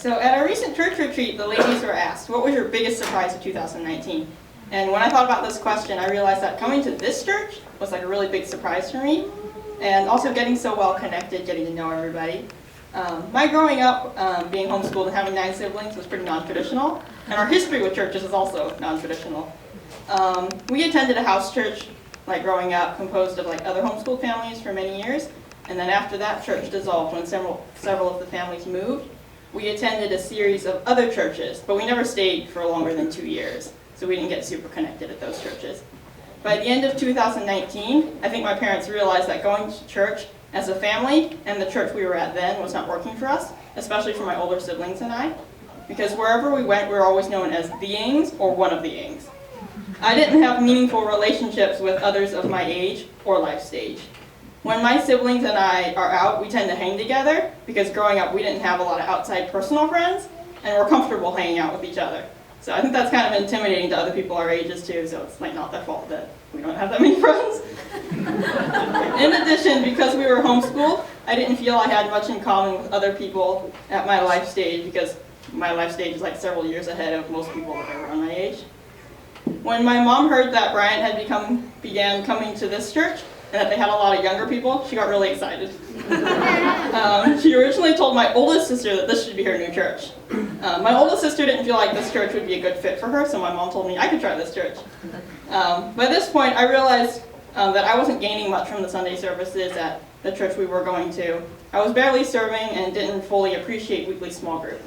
So at our recent church retreat, the ladies were asked, what was your biggest surprise of 2019? And when I thought about this question, I realized that coming to this church was like a really big surprise for me. And also getting so well connected, getting to know everybody. My growing up, being homeschooled and having 9 siblings was pretty non-traditional. And our history with churches is also non-traditional. We attended a house church, like growing up, composed of like other homeschooled families for many years. And then after that church dissolved when several of the families moved. We attended a series of other churches, but we never stayed for longer than 2 years. So we didn't get super connected at those churches. By the end of 2019, I think my parents realized that going to church as a family and the church we were at then was not working for us, especially for my older siblings and I, because wherever we went, we were always known as the Ings or one of the Ings. I didn't have meaningful relationships with others of my age or life stage. When my siblings and I are out, we tend to hang together because growing up we didn't have a lot of outside personal friends and we're comfortable hanging out with each other. So I think that's kind of intimidating to other people our ages too, so it's like not their fault that we don't have that many friends. In addition, because we were homeschooled, I didn't feel I had much in common with other people at my life stage because my life stage is like several years ahead of most people that are around my age. When my mom heard that Bryant had began coming to this church, and that they had a lot of younger people, she got really excited. She originally told my oldest sister that this should be her new church. My oldest sister didn't feel like this church would be a good fit for her, so my mom told me I could try this church. By this point, I realized that I wasn't gaining much from the Sunday services at the church we were going to. I was barely serving and didn't fully appreciate weekly small group.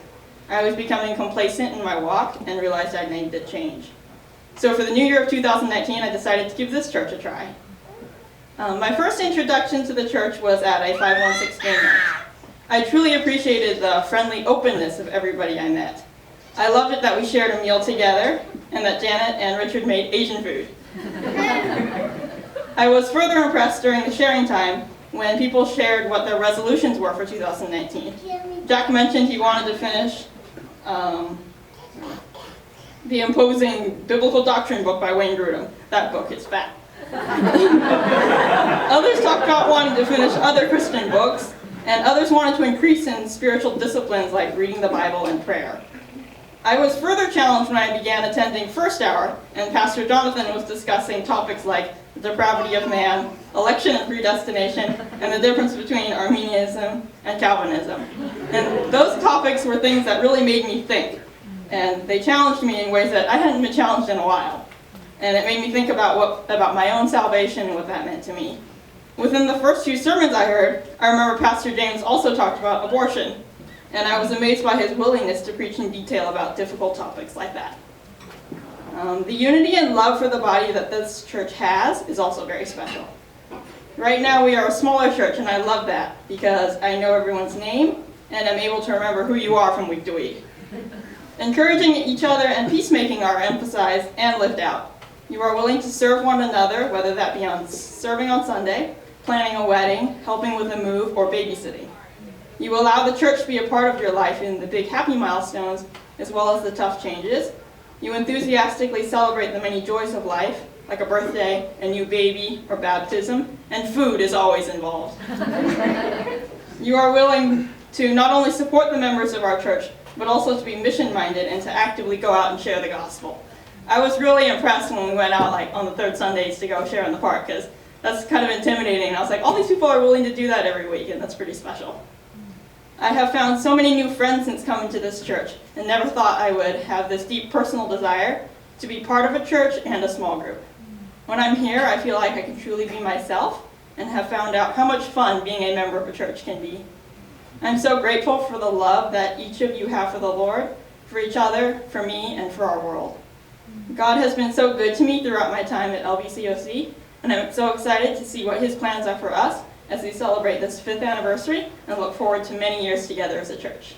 I was becoming complacent in my walk and realized I needed to change. So for the new year of 2019, I decided to give this church a try. My first introduction to the church was at a 516 game night. I truly appreciated the friendly openness of everybody I met. I loved it that we shared a meal together and that Janet and Richard made Asian food. I was further impressed during the sharing time when people shared what their resolutions were for 2019. Jack mentioned he wanted to finish the imposing biblical doctrine book by Wayne Grudem. That book is fat. Others talked about wanting to finish other Christian books, and others wanted to increase in spiritual disciplines like reading the Bible and prayer. I was further challenged when I began attending First Hour, and Pastor Jonathan was discussing topics like the depravity of man, election and predestination, and the difference between Arminianism and Calvinism. And those topics were things that really made me think, and they challenged me in ways that I hadn't been challenged in a while. And it made me think about my own salvation and what that meant to me. Within the first 2 sermons I heard, I remember Pastor James also talked about abortion, and I was amazed by his willingness to preach in detail about difficult topics like that. The unity and love for the body that this church has is also very special. Right now we are a smaller church, and I love that because I know everyone's name, and I'm able to remember who you are from week to week. Encouraging each other and peacemaking are emphasized and lived out. You are willing to serve one another, whether that be serving on Sunday, planning a wedding, helping with a move, or babysitting. You allow the church to be a part of your life in the big happy milestones, as well as the tough changes. You enthusiastically celebrate the many joys of life, like a birthday, a new baby, or baptism, and food is always involved. You are willing to not only support the members of our church, but also to be mission-minded and to actively go out and share the gospel. I was really impressed when we went out on the third Sundays to go share in the park, because that's kind of intimidating. And I was like, all these people are willing to do that every week, and that's pretty special. I have found so many new friends since coming to this church, and never thought I would have this deep personal desire to be part of a church and a small group. When I'm here, I feel like I can truly be myself, and have found out how much fun being a member of a church can be. I'm so grateful for the love that each of you have for the Lord, for each other, for me, and for our world. God has been so good to me throughout my time at LBCOC, and I'm so excited to see what His plans are for us as we celebrate this 5th anniversary and look forward to many years together as a church.